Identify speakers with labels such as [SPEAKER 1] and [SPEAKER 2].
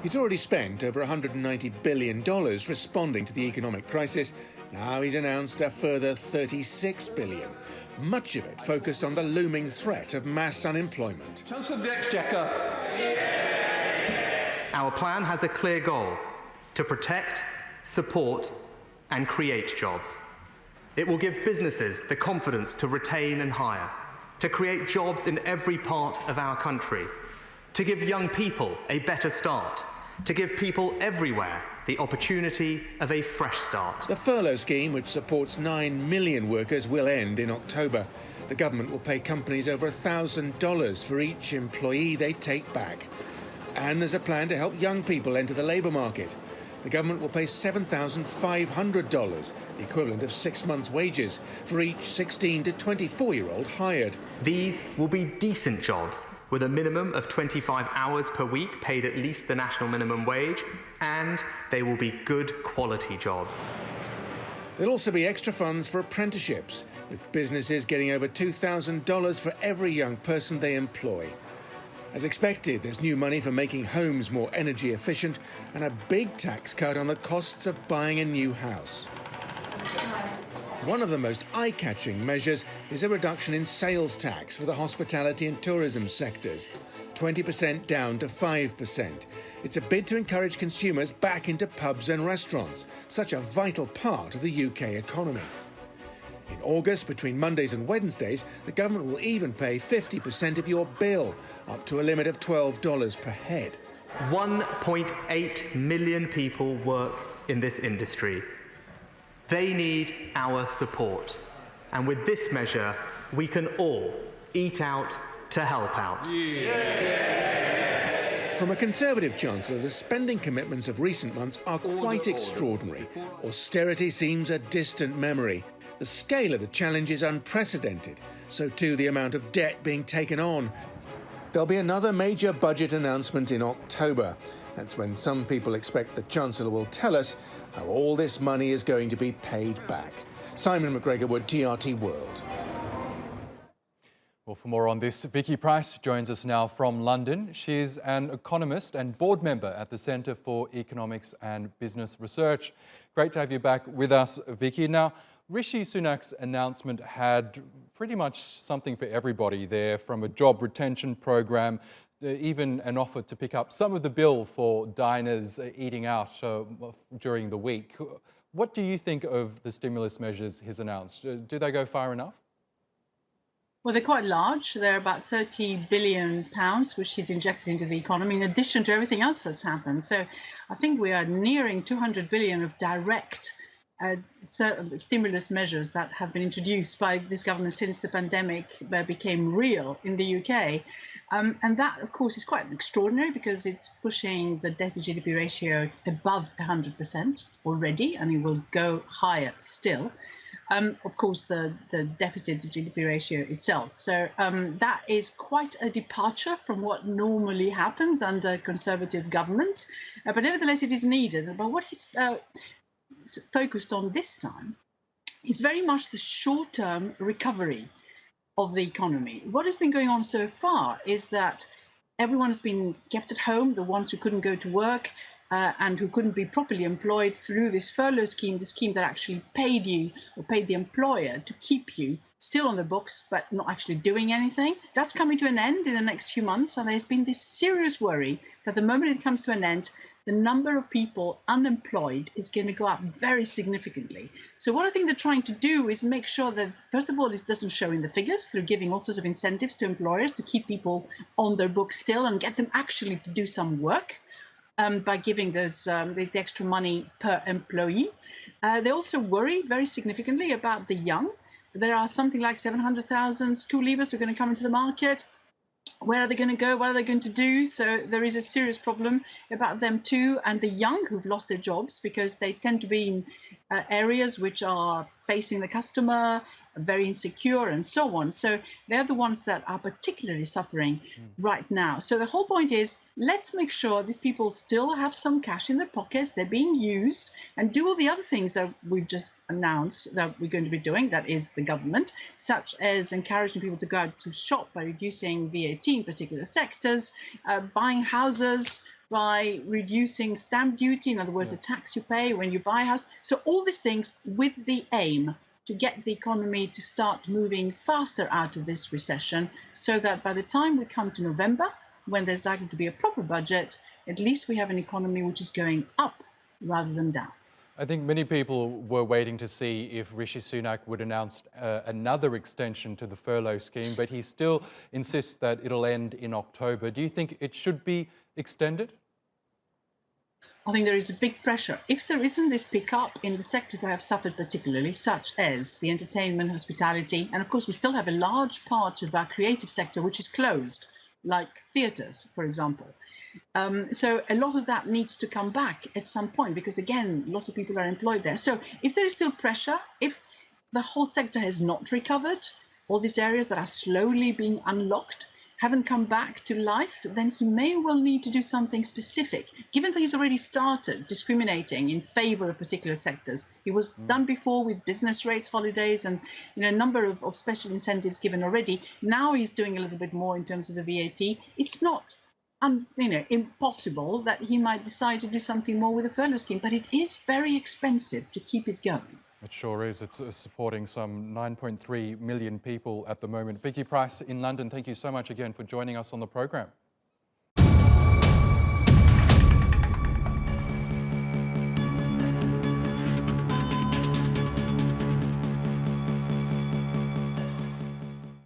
[SPEAKER 1] He's already spent over $190 billion responding to the economic crisis. Now he's announced a further $36 billion, much of it focused on the looming threat of mass unemployment.
[SPEAKER 2] Chancellor of the Exchequer.
[SPEAKER 3] Our plan has a clear goal: to protect, support and create jobs. It will give businesses the confidence to retain and hire, to create jobs in every part of our country, to give young people a better start, to give people everywhere the opportunity of a fresh start.
[SPEAKER 1] The furlough scheme, which supports 9 million workers, will end in October. The government will pay companies over $1,000 for each employee they take back. And there's a plan to help young people enter the labour market. The government will pay $7,500, the equivalent of 6 months' wages, for each 16 to 24-year-old hired.
[SPEAKER 3] These will be decent jobs, with a minimum of 25 hours per week paid at least the national minimum wage, and they will be good quality jobs.
[SPEAKER 1] There'll also be extra funds for apprenticeships, with businesses getting over $2,000 for every young person they employ. As expected, there's new money for making homes more energy efficient and a big tax cut on the costs of buying a new house. One of the most eye-catching measures is a reduction in sales tax for the hospitality and tourism sectors, 20% down to 5%. It's a bid to encourage consumers back into pubs and restaurants, such a vital part of the UK economy. In August, between Mondays and Wednesdays, the government will even pay 50% of your bill, up to a limit of $12 per head.
[SPEAKER 3] 1.8 million people work in this industry. They need our support. And with this measure, we can all eat out to help out.
[SPEAKER 1] From a Conservative Chancellor, the spending commitments of recent months are quite extraordinary. Austerity seems a distant memory. The scale of the challenge is unprecedented, so too the amount of debt being taken on. There'll be another major budget announcement in October. That's when some people expect the Chancellor will tell us how all this money is going to be paid back. Simon McGregor-Wood, TRT World.
[SPEAKER 4] Well, for more on this, Vicky Pryce joins us now from London. She's an economist and board member at the Centre for Economics and Business Research. Great to have you back with us, Vicky. Now, Rishi Sunak's announcement had pretty much something for everybody there, from a job retention program, even an offer to pick up some of the bill for diners eating out during the week. What do you think of the stimulus measures he's announced? Do they go far enough?
[SPEAKER 5] Well, they're quite large. They're about £30 billion, which he's injected into the economy, in addition to everything else that's happened. So I think we are nearing 200 billion of direct stimulus measures that have been introduced by this government since the pandemic became real in the UK. And that, of course, is quite extraordinary because it's pushing the debt to GDP ratio above 100% already, and it will go higher still. Of course, the deficit to GDP ratio itself. So that is quite a departure from what normally happens under Conservative governments. But nevertheless, it is needed. But what he's focused on this time is very much the short-term recovery of the economy. What has been going on so far is that everyone has been kept at home, the ones who couldn't go to work and who couldn't be properly employed through this furlough scheme, the scheme that actually paid you or paid the employer to keep you still on the books but not actually doing anything. That's coming to an end in the next few months, and there's been this serious worry that the moment it comes to an end, the number of people unemployed is going to go up very significantly. So what I think they're trying to do is make sure that, first of all, it doesn't show in the figures through giving all sorts of incentives to employers to keep people on their books still and get them actually to do some work by giving those the extra money per employee. They also worry very significantly about the young. There are something like 700,000 school leavers who are going to come into the market. Where are they going to go? What are they going to do? So there is a serious problem about them too, and the young who've lost their jobs because they tend to be in areas which are facing the customer, very insecure and so on. So they're the ones that are particularly suffering right now. So the whole point is, let's make sure these people still have some cash in their pockets, they're being used, and do all the other things that we've just announced that we're going to be doing, that is the government, such as encouraging people to go out to shop by reducing VAT in particular sectors, buying houses, by reducing stamp duty, in other words, the tax you pay when you buy a house. So all these things with the aim to get the economy to start moving faster out of this recession, so that by the time we come to November, when there's likely to be a proper budget, at least we have an economy which is going up rather than down.
[SPEAKER 4] I think many people were waiting to see if Rishi Sunak would announce another extension to the furlough scheme, but he still insists that it'll end in October. Do you think it should be extended?
[SPEAKER 5] I think there is a big pressure. If there isn't this pick-up in the sectors that have suffered particularly, such as the entertainment, hospitality, and of course we still have a large part of our creative sector which is closed, like theatres, for example. So a lot of that needs to come back at some point, because again, lots of people are employed there. So if there is still pressure, if the whole sector has not recovered, all these areas that are slowly being unlocked haven't come back to life, then he may well need to do something specific, given that he's already started discriminating in favour of particular sectors. It was done before with business rates, holidays, and a number of special incentives given already. Now he's doing a little bit more in terms of the VAT. It's not impossible that he might decide to do something more with the furlough scheme, but it is very expensive to keep it going.
[SPEAKER 4] It sure is. It's supporting some 9.3 million people at the moment. Vicky Pryce in London, thank you so much again for joining us on the program.